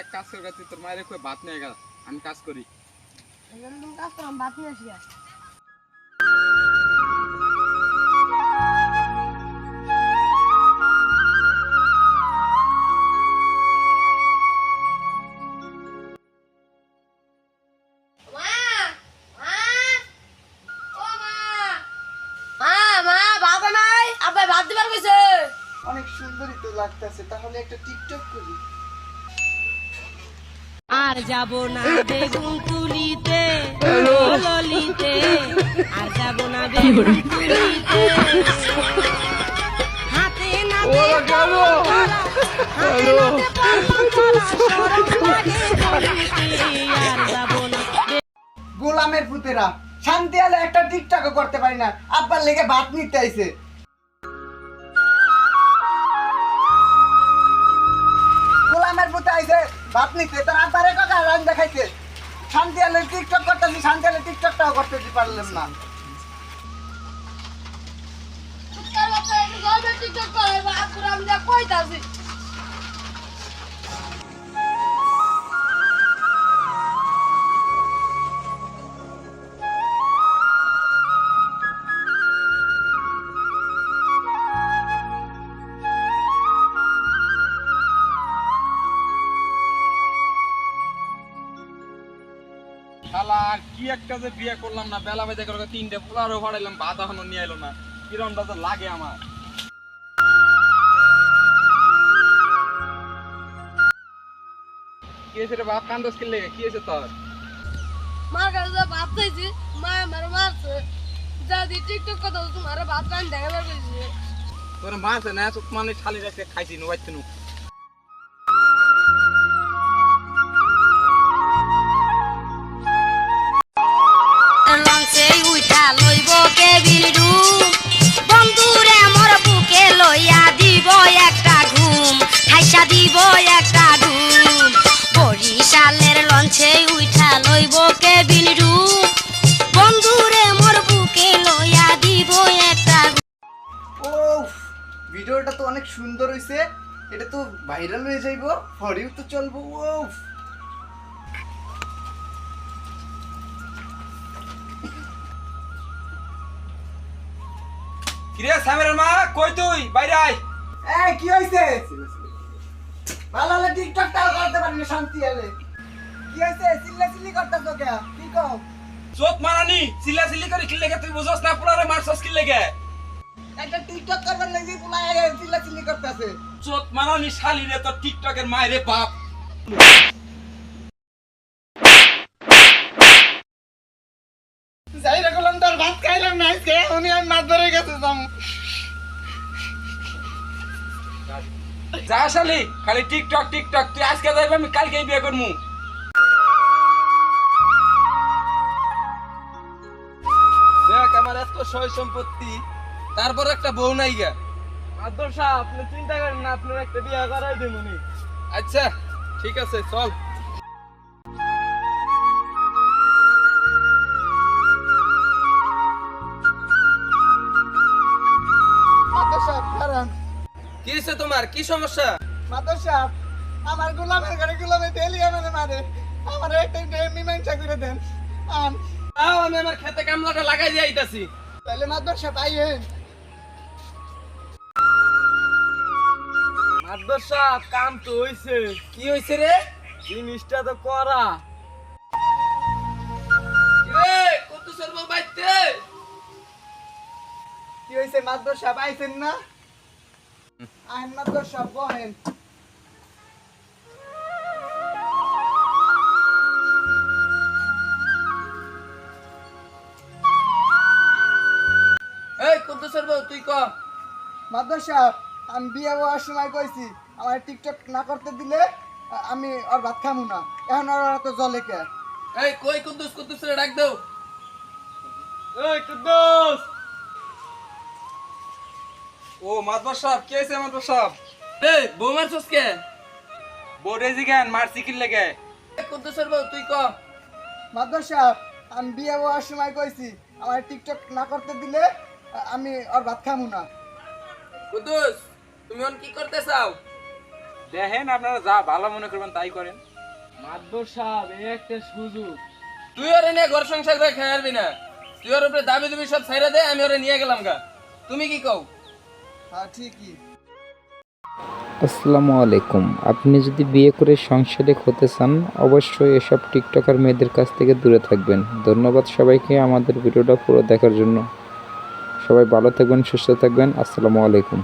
এক কাজ করে তুই তোর মায়ের কই ভাত নিয়ে গেল, আমি কাজ করি। কাজ করলাম, ভাত নিয়ে আসি। অনেক সুন্দরই তো লাগতেছে, তাহলে একটা টিকটক করি। আর যাব না বেগুন তুলিতে ললিতে, আর যাব না বেগুন তুলিতে, হাতে নাতে পলম ধরা, হাতে নাতে পলম ধরা, শরম লাগে বলিতে, আর যাব না। গোলামের পুতেরা শান্তি আলে একটা টিকটকও করতে পারি না, আব্বার লেগে ভাত নিতে আইছে। গোলামের পুতে আইছে ভাত নিতে, তার আব্বারে কথা রান দেখাইছে। শান্তি আলে টিকটক করতেছি, শান্তি আলে টিকটকটাও করতে পারলাম না। শালা কি একটা যে বিয়ে করলাম না, বেলা বেজে করে 3টে পোলারও ফাড়াইলাম, ভাত এখনো নিয়ে এলো না। কিরমটা তো লাগে আমার। কি হয়েছে রে বাপ, কান্দস কি লেগে? কি হয়েছে তোর? মার কাছে ভাত চাইছি, মা আমার মারছে। যদি টিকটক কথা তোমার ভাত রান দেখাবার কইছি। তোর মারছে না, তো মানে শালি রেখে খাইছি নু বাইতে নু। লঞ্চে উঠা লইব কেবিল রুম, বন্ধুরে মোর বুকে লইয়া দিব একটা ঘুম, খাইসা দিব একটা ঘুম। বরিশালের লঞ্চে উঠা লইব কেবিল রুম, বন্ধুরে মোর বুকে লইয়া দিব একটা ঘুম। ও ভিডিওটা তো অনেক সুন্দর হইছে, এটা তো ভাইরাল হয়ে যাইবো, ফরিও তো চলবো। ও কিরে সামেরের মা, কই তুই? বাইরে আয়। এই কি হইছে? ভালো হলে টিকটকটাও করতে পারি না, শান্তি আলে। কি হইছে? চিল্লাচিল্লি করতেছো কে? কি কও? চোট মারানি চিল্লাচিল্লি করে কি লেগে? তুই বুঝছ না পোলারে মারছস কি লেগে? একটা টিকটক করবার লাগি পোলা চিল্লাচিল্লি করতেছে। চোট মারানি শালি রে, তোর টিকটকের মায়ের বাপ। যাই রে গোলাম, তোর ভাত খাইলাম না আজকে, উনি আমি মাছ ধরে গেছে যাম। যা শালি, খালি টিকটক টিকটক। তুই আজকে যাইবি, আমি কালকেই বিয়ে করমু। দেখ আমার এত সয় সম্পত্তি, তারপর একটা বউ নাই গা। আদর সাহেব, আপনি চিন্তা করেন না, আপনার একটা বিয়ে করাই দেবনি। আচ্ছা ঠিক আছে, চল। মাদর সাহেব কারণ কি হয়েছে তোমার? কি সমস্যা? মাদর সাহেব, আমার গোলামের ঘরে গোলামে ডেলি আমারে মারে, আমার একটা মীমাংসা করে দেন। তাও আমি আমার খেতে কামলাটা লাগাই দিয়ে আইতাছি। তাহলে মাদর সাহেব আইয়েন। আদর সাহেব, কাম তো হইছে, কি হয়েছে রে? জিনিসটা তো করা। রে কত সর্ব বাইতে? কি হইছে মাদর সাহেব, আইছেন না? আইন মাদর সাহেব, বহেন। এই কত সর্ব তুই ক। মাদর সাহেব, আমি বিয়ে হওয়ার সময় কইছি আমার টিকটক না করতে দিলে আমি আর ভাত খামু না। এখন আর তো জলে কে? এই কই কুদ্দুস, কুদ্দুস রে ডাক দাও। এই কুদ্দুস, ও মাদবর সাহেব, কি হয়েছে মাদবর সাহেব? এই বউ মারছস কে? বউ রেজি কেন মারছি কি লেগে? কুদ্দুসের বউ তুই ক। মাদর সাহেব, আমি বিয়ে হওয়ার সময় কইছি আমার টিকটক না করতে দিলে আমি আর ভাত খামু না। কুদ্দুস তুমি কি করতে চাও? দেখেন আপনারা যা ভালো মনে করবেন তাই করেন। মাতবর সাহেব এই একটা সুযোগ। তুই ওরে নিয়ে ঘর সংসার করে খেয়ে আসবি না, তুই ওর উপরে দাবি দুবি সব ছাইরা দে, আমি ওরে নিয়ে গেলাম গা। তুমি কি কও? হ্যাঁ ঠিকই। আসসালামু আলাইকুম। আপনি যদি বিয়ে করে সাংসারিক হতে চান অবশ্যই এসব টিকটকার মেয়েদের কাছ থেকে দূরে থাকবেন। ধন্যবাদ সবাইকে আমাদের ভিডিওটা পুরো দেখার জন্য। সবাই ভালো থাকবেন, সুস্থ থাকবেন। আসসালামু আলাইকুম।